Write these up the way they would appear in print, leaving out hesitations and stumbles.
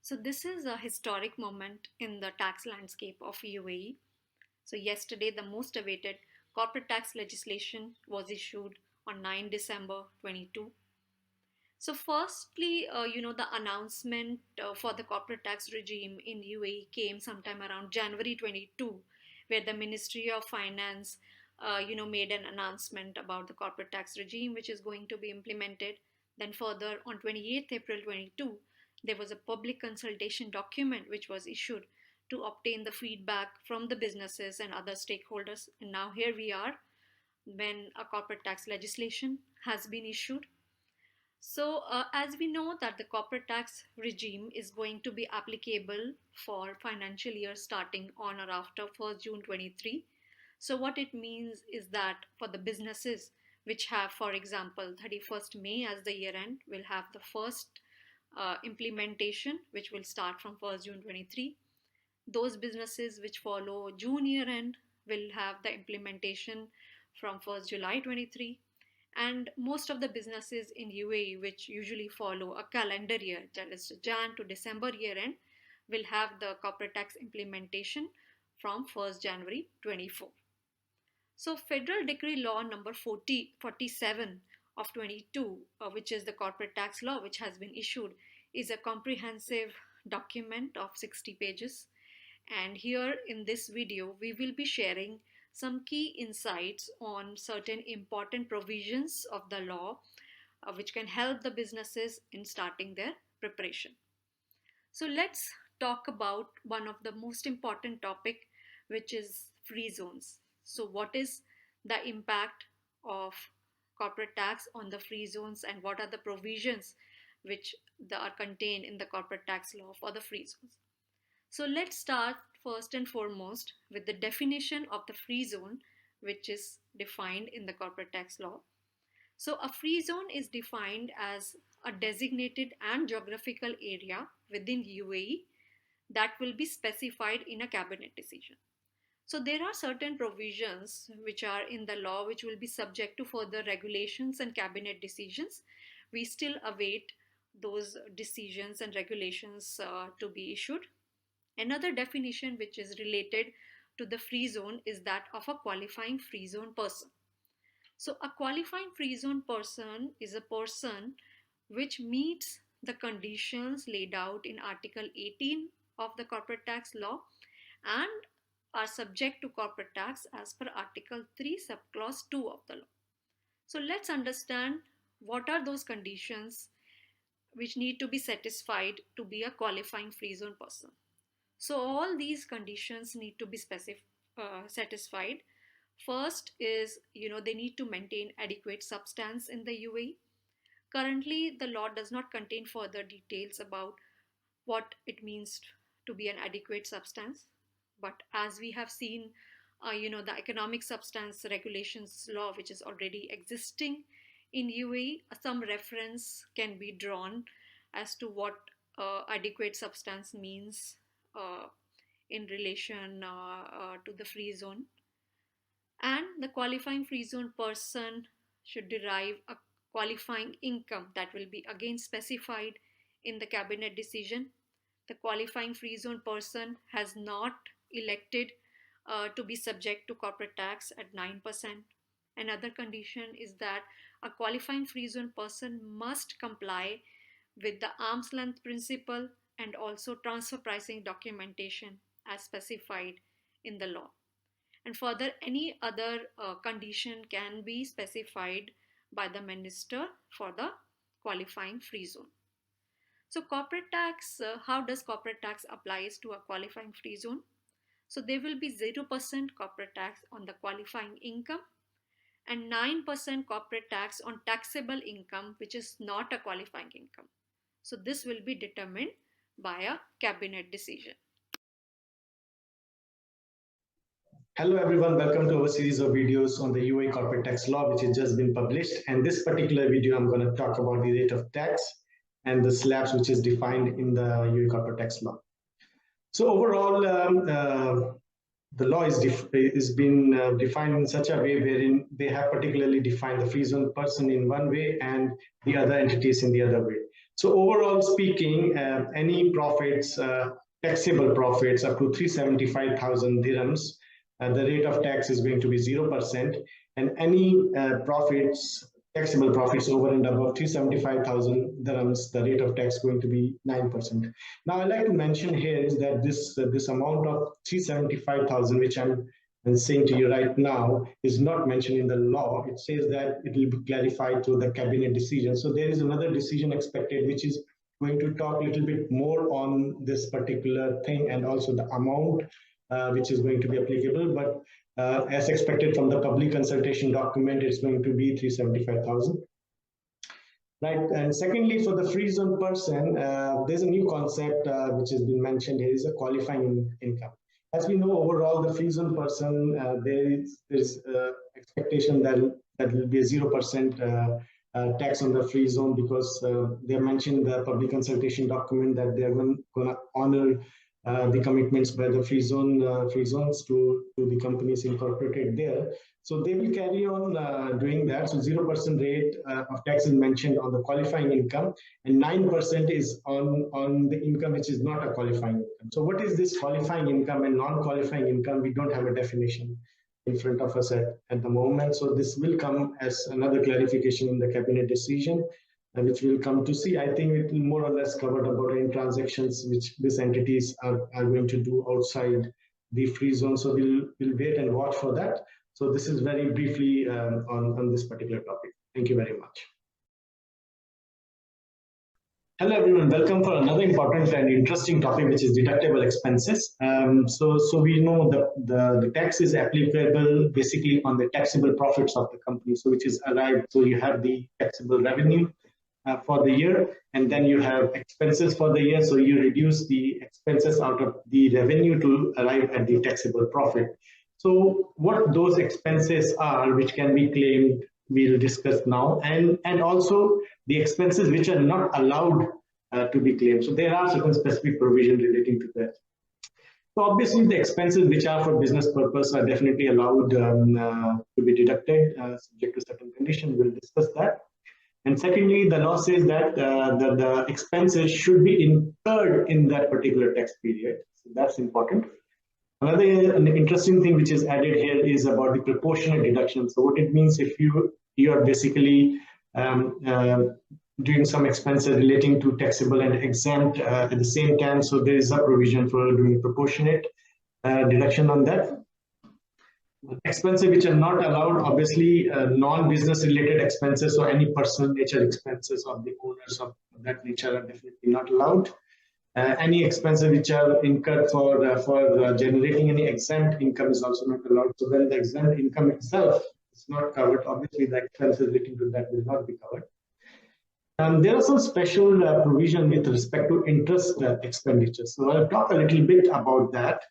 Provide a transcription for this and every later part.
So, this is a historic moment in the tax landscape of UAE. So, yesterday, the most awaited corporate tax legislation was issued on 9 December 22. So, firstly, the announcement for the corporate tax regime in UAE came sometime around January 22, where the Ministry of Finance, made an announcement about the corporate tax regime, which is going to be implemented. Then further, on 28th April 22, there was a public consultation document which was issued to obtain the feedback from the businesses and other stakeholders. And now here we are when a corporate tax legislation has been issued. So, as we know that the corporate tax regime is going to be applicable for financial year starting on or after 1st June 23. So, what it means is that for the businesses which have, for example, 31st May as the year end, will have the first implementation, which will start from 1st June 23. Those businesses which follow June year end will have the implementation from 1st July 23, and most of the businesses in UAE which usually follow a calendar year, that is Jan to December year end, will have the corporate tax implementation from 1st January 24. So Federal Decree Law number 47 of 22, which is the corporate tax law which has been issued, is a comprehensive document of 60 pages. And here in this video, we will be sharing some key insights on certain important provisions of the law which can help the businesses in starting their preparation. So let's talk about one of the most important topic, which is free zones. So what is the impact of corporate tax on the free zones, and what are the provisions which are contained in the corporate tax law for the free zones? So let's start first and foremost with the definition of the free zone, which is defined in the corporate tax law. So a free zone is defined as a designated and geographical area within UAE that will be specified in a cabinet decision. So there are certain provisions which are in the law which will be subject to further regulations and cabinet decisions. We still await those decisions and regulations to be issued. Another definition which is related to the free zone is that of a qualifying free zone person. So a qualifying free zone person is a person which meets the conditions laid out in Article 18 of the corporate tax law and are subject to corporate tax as per Article 3 subclause 2 of the law. So let's understand what are those conditions which need to be satisfied to be a qualifying free zone person. So all these conditions need to be satisfied. First is, they need to maintain adequate substance in the UAE. Currently, the law does not contain further details about what it means to be an adequate substance. But as we have seen, the economic substance regulations law, which is already existing in UAE, some reference can be drawn as to what adequate substance means in relation to the free zone. And the qualifying free zone person should derive a qualifying income that will be again specified in the cabinet decision. The qualifying free zone person has not elected to be subject to corporate tax at 9%. Another condition is that a qualifying free zone person must comply with the arm's length principle and also transfer pricing documentation as specified in the law. And further, any other condition can be specified by the minister for the qualifying free zone. So corporate tax, how does corporate tax applies to a qualifying free zone? So there will be 0% corporate tax on the qualifying income and 9% corporate tax on taxable income, which is not a qualifying income. So this will be determined by a cabinet decision. Hello everyone, welcome to our series of videos on the UAE Corporate Tax Law, which has just been published. And this particular video, I'm going to talk about the rate of tax and the slabs, which is defined in the UAE Corporate Tax Law. So overall, the law is been defined in such a way wherein they have particularly defined the free zone person in one way and the other entities in the other way. So overall speaking, any profits, taxable profits up to 375,000 dirhams, the rate of tax is going to be 0%, and any profits, taxable profits over and above 375,000 dirhams, the rate of tax is going to be 9%. Now, I'd like to mention here is that this amount of 375,000, which I'm saying to you right now, is not mentioned in the law. It says that it will be clarified through the cabinet decision. So there is another decision expected, which is going to talk a little bit more on this particular thing and also the amount which is going to be applicable. But as expected from the public consultation document, it's going to be 375,000. Right, and secondly, for the free zone person, there's a new concept which has been mentioned here, is a qualifying income. As we know, overall, the free zone person, there's expectation that will be a 0% tax on the free zone, because they mentioned the public consultation document that they're going to honor the commitments by the free zones to the companies incorporated there. So they will carry on doing that. So 0% rate of tax is mentioned on the qualifying income, and 9% is on the income which is not a qualifying income. So what is this qualifying income and non-qualifying income? We don't have a definition in front of us at the moment. So this will come as another clarification in the cabinet decision, which we'll come to see. I think it will more or less cover about any transactions which these entities are going to do outside the free zone. So we'll wait and watch for that. So this is very briefly on this particular topic. Thank you very much. Hello everyone, welcome for another important and interesting topic, which is deductible expenses. So we know that the tax is applicable basically on the taxable profits of the company, so which is arrived. So you have the taxable revenue for the year, and then you have expenses for the year. So you reduce the expenses out of the revenue to arrive at the taxable profit. So what those expenses are, which can be claimed, we'll discuss now, and also the expenses which are not allowed to be claimed. So there are certain specific provisions relating to that. So obviously the expenses which are for business purpose are definitely allowed to be deducted subject to certain conditions. We'll discuss that. And secondly, the law says that the expenses should be incurred in that particular tax period. So that's important. Another interesting thing which is added here is about the proportionate deduction. So what it means, if you are basically doing some expenses relating to taxable and exempt at the same time, so there is a provision for doing proportionate deduction on that. Expenses which are not allowed, obviously non-business related expenses or any personal nature expenses of the owners of that nature are definitely not allowed. Any expenses which are incurred for generating any exempt income is also not allowed. So when the exempt income itself is not covered, obviously the expenses relating to that will not be covered. There are some special provision with respect to interest expenditures. So I'll talk a little bit about that.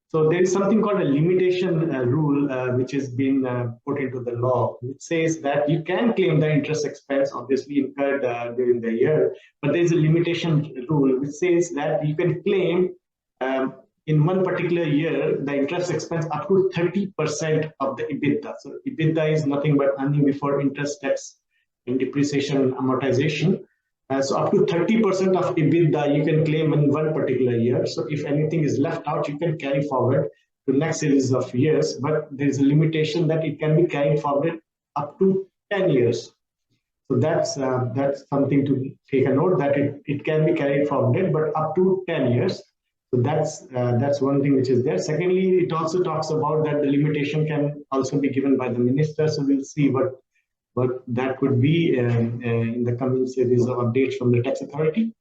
So there is something called a limitation rule, which has been put into the law, which says that you can claim the interest expense obviously incurred during the year, but there is a limitation rule which says that you can claim in one particular year the interest expense up to 30% of the EBITDA. So EBITDA is nothing but earning before interest, tax, and depreciation and amortization. So up to 30% of EBITDA you can claim in one particular year. So if anything is left out, you can carry forward to next series of years, but there is a limitation that it can be carried forward up to 10 years. So that's something to take a note, that it can be carried forward, but up to 10 years. So that's one thing which is there. Secondly, it also talks about that the limitation can also be given by the minister. So we'll see what that could be in the coming series of updates from the tax authority.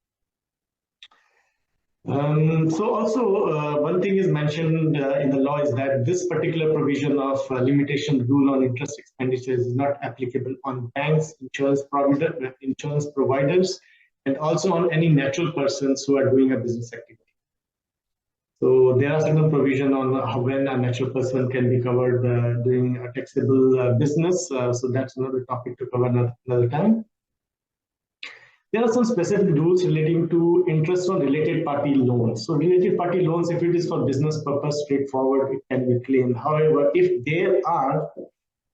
So also one thing is mentioned in the law is that this particular provision of limitation rule on interest expenditures is not applicable on banks, insurance providers, and also on any natural persons who are doing a business activity. So there are certain provision on when a natural person can be covered doing a taxable business. So that's another topic to cover another time. There are some specific rules relating to interest on related party loans. So related party loans, if it is for business purpose, straightforward, it can be claimed. However, if there are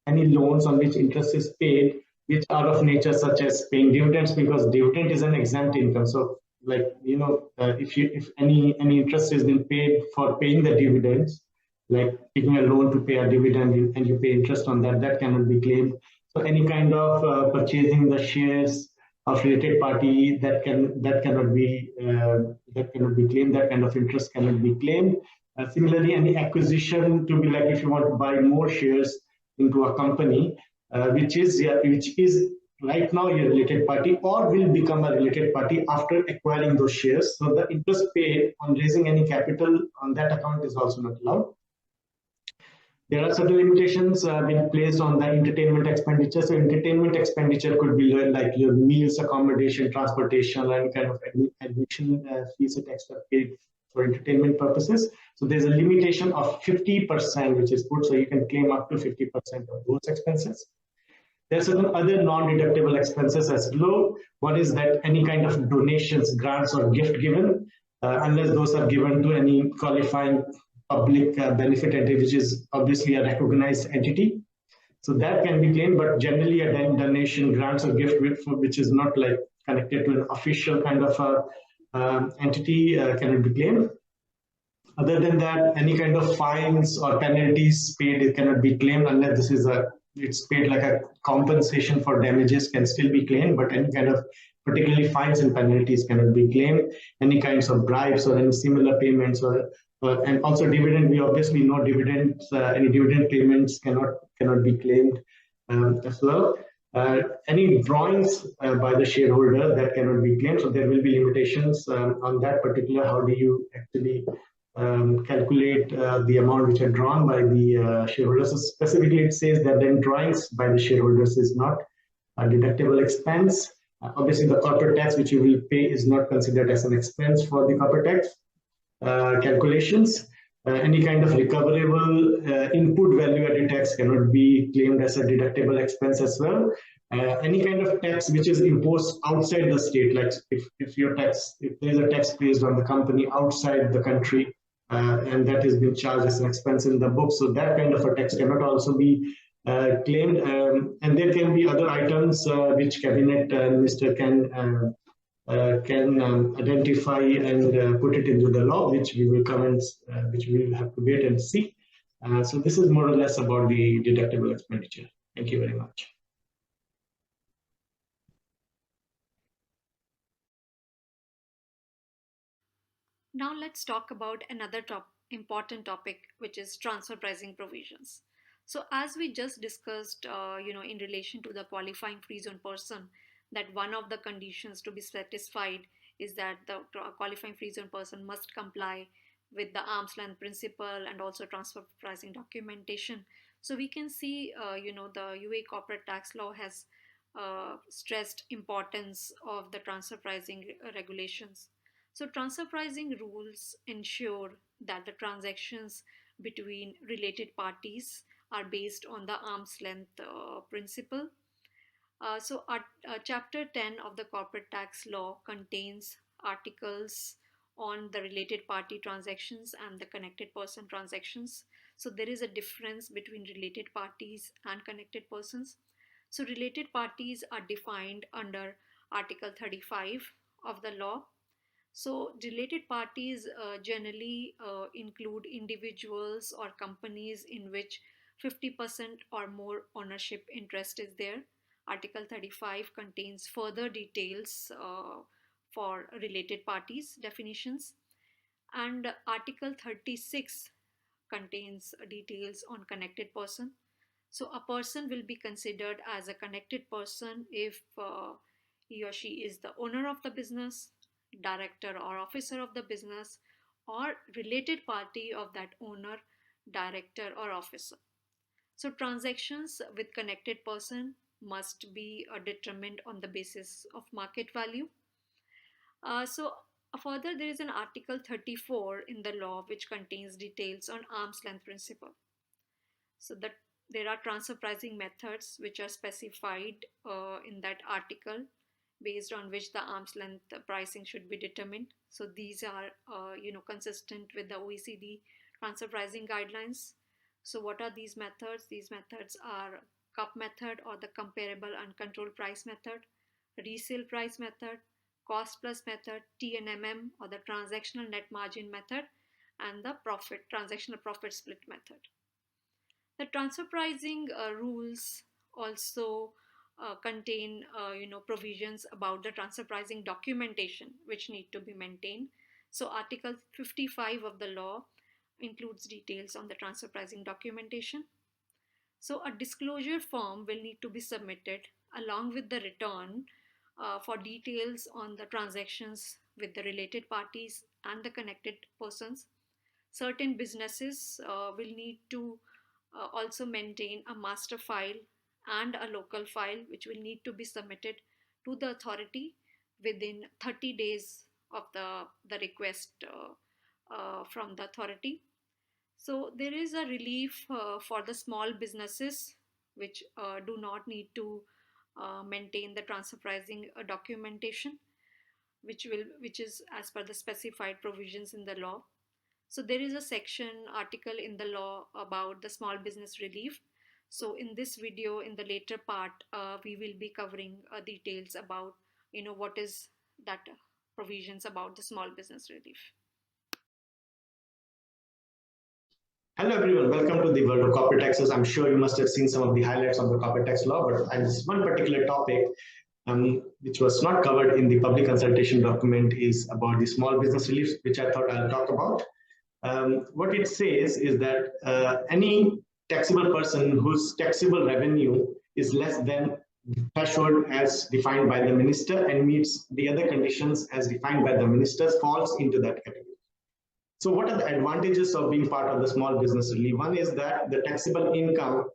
any loans on which interest is paid which are of nature such as paying dividends, because dividend is an exempt income. So like if any interest has been paid for paying the dividends, like taking a loan to pay a dividend and you pay interest on that, that cannot be claimed. So any kind of purchasing the shares of related party, that cannot be claimed. That kind of interest cannot be claimed. Similarly, any acquisition to be like if you want to buy more shares into a company, which is right now a related party or will become a related party after acquiring those shares. So the interest paid on raising any capital on that account is also not allowed. There are certain limitations being placed on the entertainment expenditure. So entertainment expenditure could be like your meals, accommodation, transportation, and kind of admission fees and extra paid for entertainment purposes. So there's a limitation of 50%, which is put, so you can claim up to 50% of those expenses. There are certain other non-deductible expenses as below. One is that any kind of donations, grants, or gift given, unless those are given to any qualifying public benefit entity, which is obviously a recognized entity. So that can be claimed, but generally a donation, grants, or gift which is not like connected to an official kind of entity cannot be claimed. Other than that, any kind of fines or penalties paid, it cannot be claimed unless it's paid like a compensation for damages can still be claimed, but any kind of particularly fines and penalties cannot be claimed. Any kinds of bribes or any similar payments and also dividend, we obviously know dividends, any dividend payments cannot be claimed as well. Any drawings by the shareholder, that cannot be claimed. So there will be limitations on that particular. How do you actually calculate the amount which are drawn by the shareholders? So specifically, it says that then drawings by the shareholders is not a deductible expense. Obviously, the corporate tax which you will pay is not considered as an expense for the corporate tax calculations. Any kind of recoverable input value added tax cannot be claimed as a deductible expense as well. Any kind of tax which is imposed outside the state, like if there is a tax placed on the company outside the country, and that has been charged as an expense in the book, so that kind of a tax cannot also be claimed. And there can be other items which cabinet minister can identify and put it into the law, which we will comment, which we will have to wait and see. So this is more or less about the deductible expenditure. Thank you very much. Now let's talk about another important topic, which is transfer pricing provisions. So as we just discussed, in relation to the qualifying free zone person, that one of the conditions to be satisfied is that the qualifying free zone person must comply with the arm's length principle and also transfer pricing documentation. So we can see, the UAE corporate tax law has stressed importance of the transfer pricing regulations. So, transfer pricing rules ensure that the transactions between related parties are based on the arm's length principle. Chapter 10 of the Corporate Tax Law contains articles on the related party transactions and the connected person transactions. So, there is a difference between related parties and connected persons. So, related parties are defined under Article 35 of the law. So, related parties generally include individuals or companies in which 50% or more ownership interest is there. Article 35 contains further details for related parties definitions, and Article 36 contains details on connected person. So a person will be considered as a connected person if he or she is the owner of the business, director or officer of the business, or related party of that owner, director or officer. So transactions with connected person must be determined on the basis of market value. Further, there is an Article 34 in the law which contains details on arm's length principle. So that there are transfer pricing methods which are specified in that article, based on which the arm's length pricing should be determined. So these are consistent with the OECD transfer pricing guidelines. So what are these methods? These methods are cup method or the comparable uncontrolled price method, resale price method, cost plus method, TNMM or the transactional net margin method, and the transactional profit split method. The transfer pricing rules also contain provisions about the transfer pricing documentation which need to be maintained. So Article 55 of the law includes details on the transfer pricing documentation. So a disclosure form will need to be submitted along with the return for details on the transactions with the related parties and the connected persons. Certain businesses will need to also maintain a master file and a local file which will need to be submitted to the authority within 30 days of the request from the authority. So there is a relief for the small businesses which do not need to maintain the transfer pricing documentation, which is as per the specified provisions in the law. So there is a section article in the law about the small business relief. So in this video, in the later part, we will be covering details about what is that provisions about the small business relief. Hello everyone, welcome to the world of corporate taxes. I'm sure you must have seen some of the highlights of the corporate tax law, but this one particular topic which was not covered in the public consultation document is about the small business relief, which I thought I'll talk about. What it says is that any taxable person whose taxable revenue is less than threshold as defined by the minister and meets the other conditions as defined by the minister falls into that category. So what are the advantages of being part of the small business relief? One is that the taxable income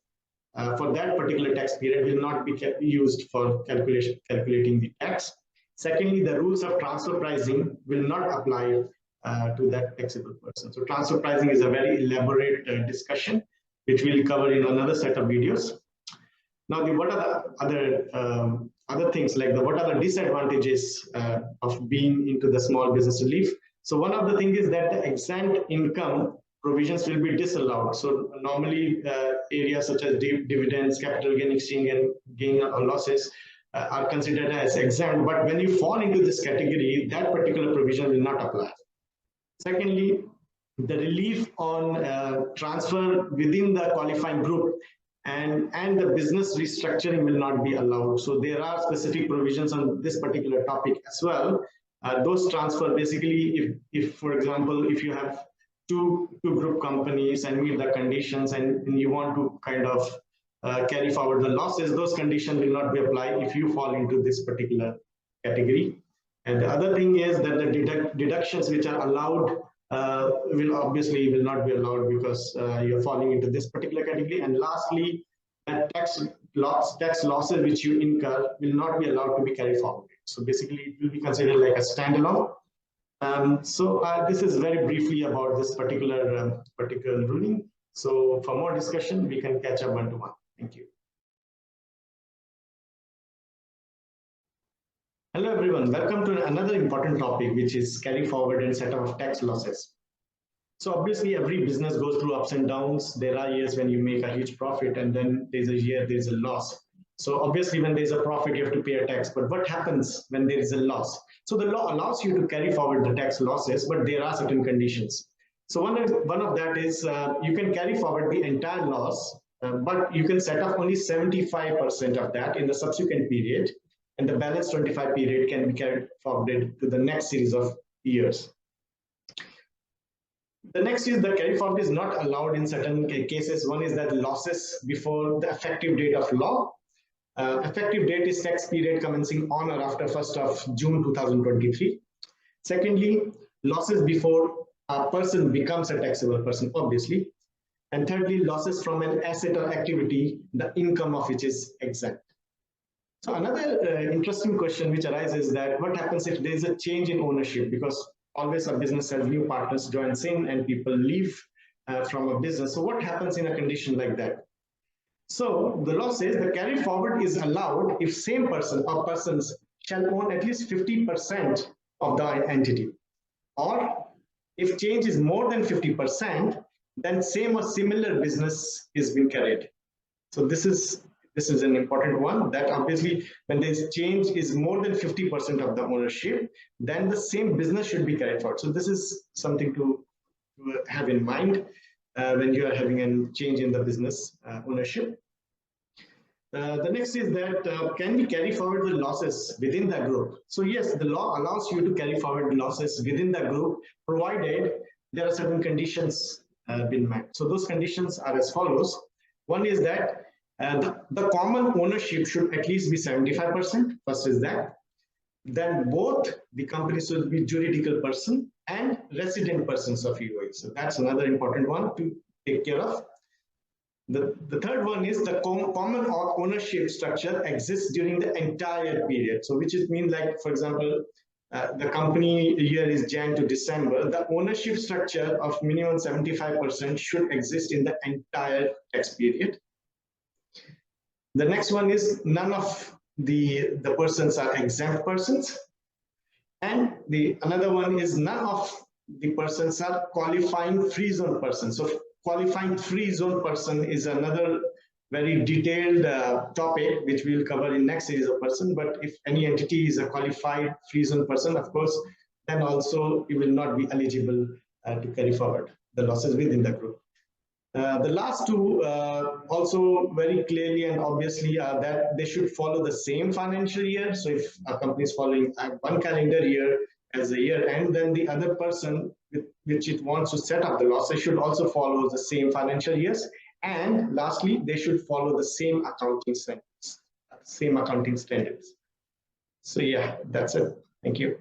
for that particular tax period will not be used for calculating the tax. Secondly, the rules of transfer pricing will not apply to that taxable person. So transfer pricing is a very elaborate discussion, which we'll cover in another set of videos. Now, what are the other things, like what are the disadvantages of being into the small business relief? So one of the things is that the exempt income provisions will be disallowed. So normally areas such as dividends, capital gain, exchange gain or losses are considered as exempt, but when you fall into this category, that particular provision will not apply. Secondly, the relief on transfer within the qualifying group and the business restructuring will not be allowed. So there are specific provisions on this particular topic as well. Those transfer basically, if for example, if you have two group companies and meet the conditions and you want to kind of carry forward the losses, those conditions will not be applied if you fall into this particular category. And the other thing is that the deductions which are allowed will not be allowed because you're falling into this particular category. And lastly, tax losses which you incur will not be allowed to be carried forward. So basically, it will be considered like a standalone. This is very briefly about this particular ruling. So for more discussion, we can catch up one-to-one. Thank you. Hello everyone, welcome to another important topic, which is carry forward and setup of tax losses. So obviously every business goes through ups and downs. There are years when you make a huge profit and then there's a year there's a loss. So obviously when there's a profit, you have to pay a tax, but what happens when there is a loss? So the law allows you to carry forward the tax losses, but there are certain conditions. So one of that is you can carry forward the entire loss, but you can set up only 75% of that in the subsequent period, and the balance 25 period can be carried forward to the next series of years. The next is the carry forward is not allowed in certain cases. One is that losses before the effective date of law. Effective date is tax period commencing on or after 1st of June 2023. Secondly, losses before a person becomes a taxable person, obviously. And thirdly, losses from an asset or activity, the income of which is exempt. So another interesting question which arises is that what happens if there is a change in ownership? Because always a business has new partners joins in and people leave from a business. So what happens in a condition like that? So the law says the carry forward is allowed if same person or persons shall own at least 50% of the entity. Or if change is more than 50%, then same or similar business is being carried. So this is This is an important one, that obviously when this change is more than 50% of the ownership, then the same business should be carried forward. So this is something to have in mind when you are having a change in the business ownership. The next is that can we carry forward the losses within the group? So yes, the law allows you to carry forward losses within the group, provided there are certain conditions been met. So those conditions are as follows. One is that the common ownership should at least be 75%. First is that. Then both the companies should be juridical person and resident persons of UAE. So that's another important one to take care of. The third one is the common ownership structure exists during the entire period. So which means, like, for example, the company year is Jan to December, the ownership structure of minimum 75% should exist in the entire tax period. The next one is none of the persons are exempt persons. And another one is none of the persons are qualifying free zone persons. So qualifying free zone person is another very detailed topic which we will cover in next series of person. But if any entity is a qualified free zone person, of course, then also it will not be eligible to carry forward the losses within the group. The last two also very clearly and obviously are that they should follow the same financial year. So if a company is following one calendar year as a year end, then the other person with which it wants to set up the losses should also follow the same financial years. And lastly, they should follow the same accounting standards. So yeah, that's it. Thank you.